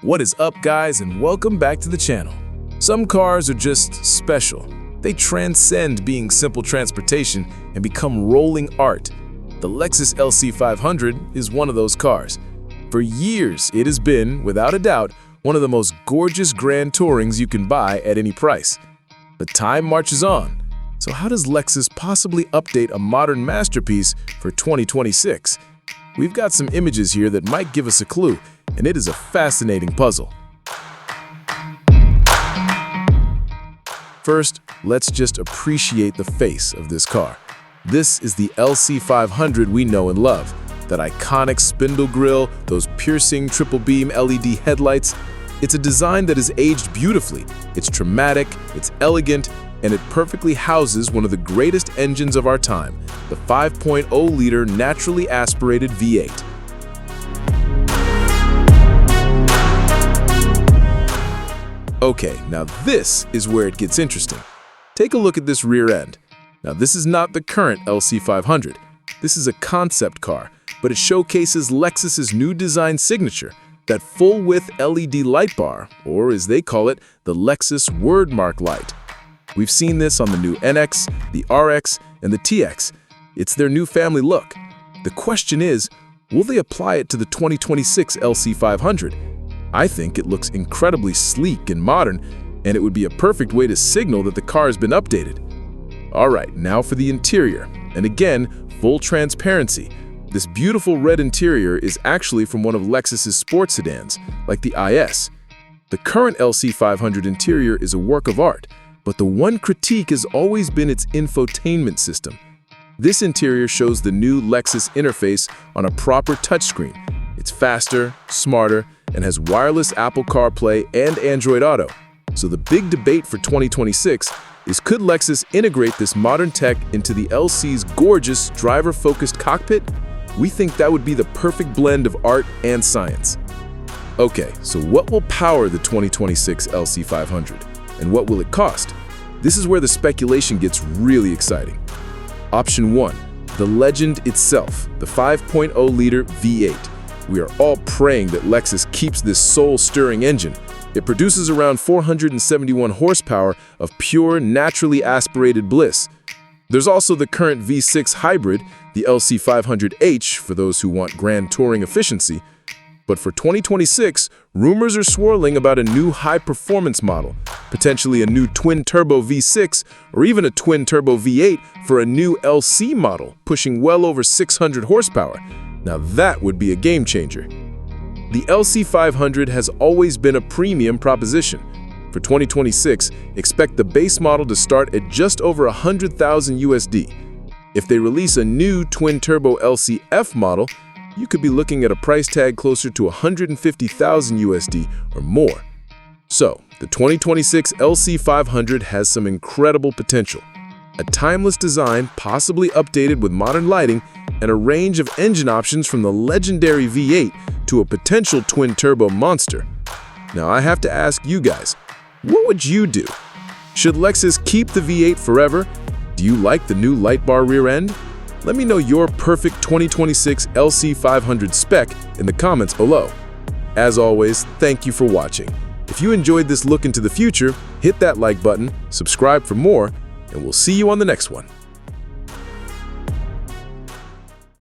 What is up, guys, and welcome back to the channel. Some cars are just special. They transcend being simple transportation and become rolling art. The Lexus LC 500 is one of those cars. For years, it has been, without a doubt, one of the most gorgeous grand tourings you can buy at any price. But time marches on. So how does Lexus possibly update a modern masterpiece for 2026? We've got some images here that might give us a clue, and it is a fascinating puzzle. First, let's just appreciate the face of this car. This is the LC 500 we know and love. That iconic spindle grille, those piercing triple beam LED headlights. It's a design that has aged beautifully. It's dramatic, it's elegant, and it perfectly houses one of the greatest engines of our time, the 5.0-liter naturally aspirated V8. Okay, now this is where it gets interesting. Take a look at this rear end. Now this is not the current LC 500. This is a concept car, but it showcases Lexus's new design signature, that full-width LED light bar, or as they call it, the Lexus wordmark light. We've seen this on the new NX, the RX, and the TX. It's their new family look. The question is, will they apply it to the 2026 LC 500? I think it looks incredibly sleek and modern, and it would be a perfect way to signal that the car has been updated. All right, now for the interior. And again, full transparency. This beautiful red interior is actually from one of Lexus's sports sedans, like the IS. The current LC 500 interior is a work of art, but the one critique has always been its infotainment system. This interior shows the new Lexus interface on a proper touchscreen. It's faster, smarter, and has wireless Apple CarPlay and Android Auto. So the big debate for 2026 is, could Lexus integrate this modern tech into the LC's gorgeous driver-focused cockpit? We think that would be the perfect blend of art and science. Okay, so what will power the 2026 LC 500? And what will it cost? This is where the speculation gets really exciting. Option 1, the legend itself, the 5.0-liter V8. We are all praying that Lexus keeps this soul-stirring engine. It produces around 471 horsepower of pure, naturally aspirated bliss. There's also the current V6 hybrid, the LC 500H, for those who want grand touring efficiency. But for 2026, rumors are swirling about a new high-performance model, potentially a new twin-turbo V6 or even a twin-turbo V8 for a new LC model, pushing well over 600 horsepower. Now that would be a game-changer. The LC 500 has always been a premium proposition. For 2026, expect the base model to start at just over $100,000 USD. If they release a new twin-turbo LCF model, you could be looking at a price tag closer to $150,000 USD or more. So, the 2026 LC 500 has some incredible potential. A timeless design, possibly updated with modern lighting, and a range of engine options from the legendary V8 to a potential twin-turbo monster. Now I have to ask you guys, what would you do? Should Lexus keep the V8 forever? Do you like the new light bar rear end? Let me know your perfect 2026 LC 500 spec in the comments below. As always, thank you for watching. If you enjoyed this look into the future, hit that like button, subscribe for more, and we'll see you on the next one.